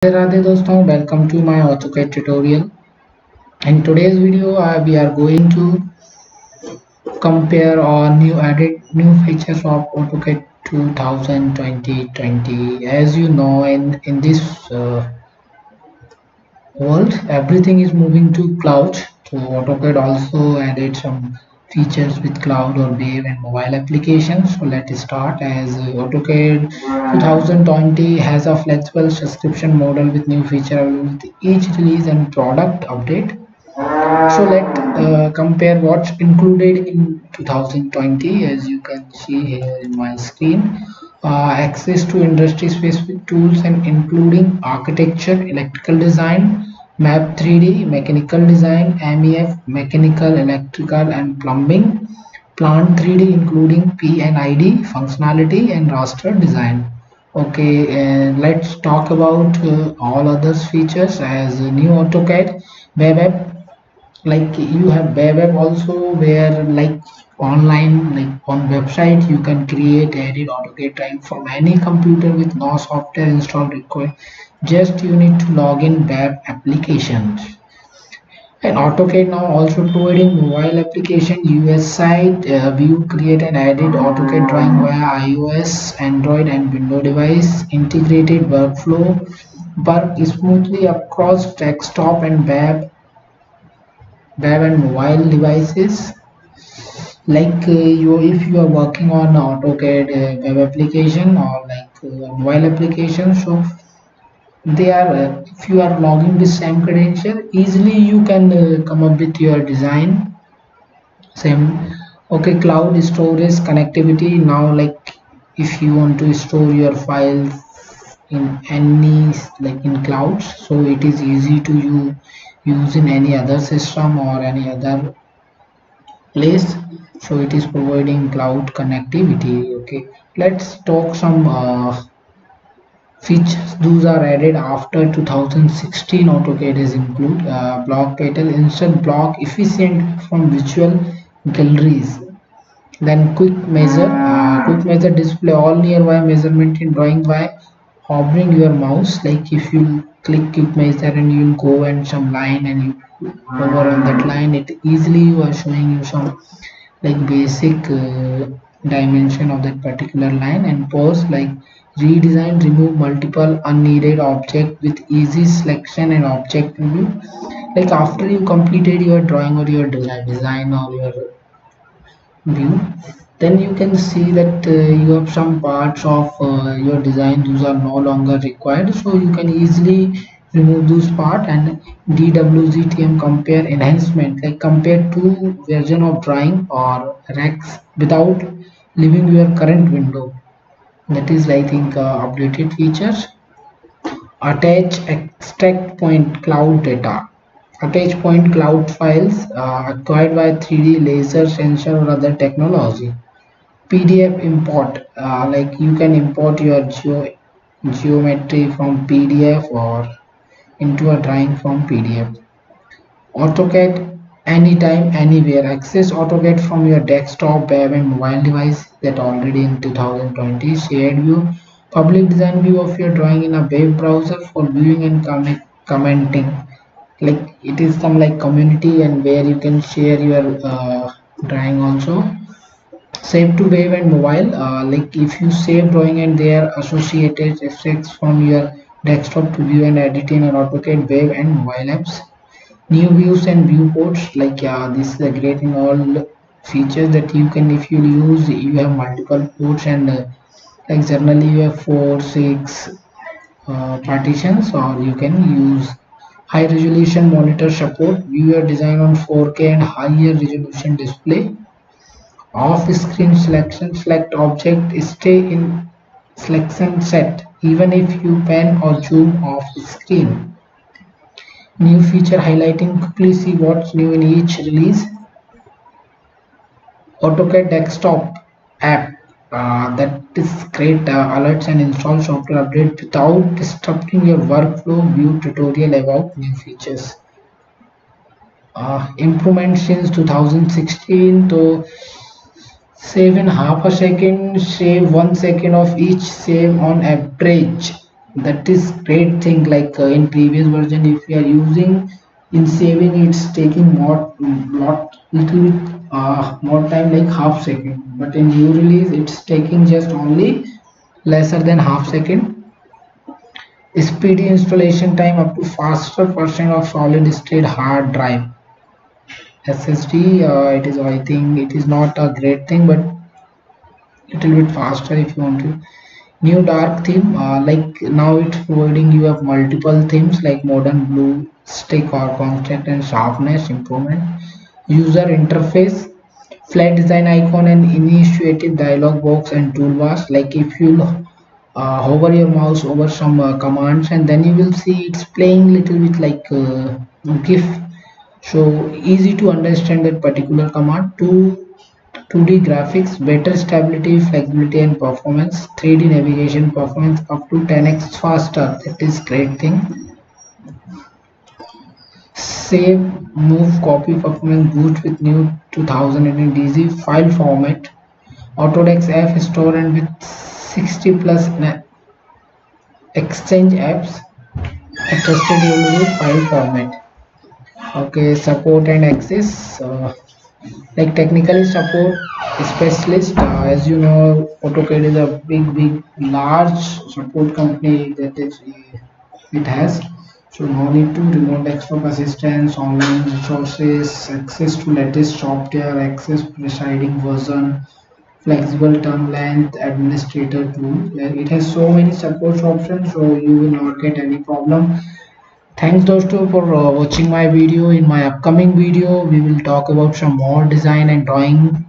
Radhe doston, welcome to my AutoCAD tutorial. In today's video, we are going to compare or new features of AutoCAD 2020. As you know, in this world, everything is moving to cloud. So AutoCAD also added some features with cloud or web and mobile applications. So let's start. As AutoCAD 2020 has a flexible subscription model with new features with each release and product update. So let's compare what's included in 2020. As you can see here in my screen, access to industry specific tools and including architecture, electrical design, map 3D, mechanical design, MEF, mechanical, electrical and plumbing, plant 3D including P&ID functionality and raster design. Okay, and let's talk about all other features as new AutoCAD web app, like you have web app also, where like online, like on website you can create edit AutoCAD drawing from any computer with no software install required. Just you need to log in web applications. And AutoCAD now also providing mobile application US side, view, create and edit AutoCAD drawing via iOS, Android and Windows device. Integrated workflow, work smoothly across desktop and web and mobile devices. Like you, if you are working on AutoCAD web application or like mobile application, so they are if you are logging the same credential, easily you can come up with your design same. Okay, cloud storage connectivity now, like if you want to store your files in any, like in clouds, so it is easy to use in any other system or any other place. So it is providing cloud connectivity. Okay, let's talk some features. Those are added after 2016. AutoCAD is include block title, insert block efficient from visual galleries. Then quick measure display all nearby measurement in drawing by hovering your mouse. Like if you click quick measure and you go and some line and you hover on that line, it easily you are showing you some like basic dimension of that particular line. And pause, like redesign, remove multiple unneeded object with easy selection and object review. Like after you completed your drawing or your design or your view, then you can see that you have some parts of your design those are no longer required, so you can easily remove those part. And DWZTM compare enhancement, like compare two version of drawing or rex without leaving your current window. That is, I think, updated features. Attach extract point cloud data. Attach point cloud files acquired by 3D laser sensor or other technology. PDF import, like you can import your geometry from PDF or into a drawing from PDF. AutoCAD anytime, anywhere. Access AutoCAD from your desktop, web, and mobile device. That already in 2020. Shared view, public design view of your drawing in a web browser for viewing and commenting. Like it is some like community and where you can share your drawing also. Save to web and mobile, like if you save drawing and their associated effects from your desktop to view and edit in an AutoCAD web and mobile apps. New views and viewports, like yeah, this is a great in all features that you can, if you use, you have multiple ports and like generally you have 4 6 partitions, or you can use high resolution monitor support, view your design on 4K and higher resolution display. Off screen selection, select object, stay in selection set even if you pan or zoom off screen. New feature highlighting, quickly see what's new in each release. AutoCAD desktop app, that is great, alerts and install software update without disrupting your workflow. View tutorial about new features. Improvement since 2016 to save in half a second, save 1 second of each save on average. That is great thing. Like in previous version, if you are using in saving, it's taking more lot little bit more time, like half second. But in new release, it's taking just only lesser than half second. Speedy installation time up to faster version of solid state hard drive. SSD, it is, I think it is not a great thing, but little bit faster if you want to. New dark theme, like now it's providing you have multiple themes like modern blue, stick or contrast and sharpness improvement. User interface, flat design icon and initiative dialog box and toolbars. Like if you hover your mouse over some commands, and then you will see it's playing little bit like GIF. So easy to understand that particular command. 2D graphics, better stability, flexibility and performance. 3D navigation performance up to 10x faster. That is great thing. Save, move, copy performance boost with new 2018 DZ file format. Autodesk F Store and with 60 plus Exchange apps. A trusted unique file format. Okay, support and access. Like technically support specialist, as you know, AutoCAD is a big large support company that is it has. So no need to remote desktop assistance, online resources, access to latest software, access presiding version, flexible term length, administrator tool. Like it has so many support options, so you will not get any problem. Thanks Dosto for watching my video. In my upcoming video, we will talk about some more design and drawing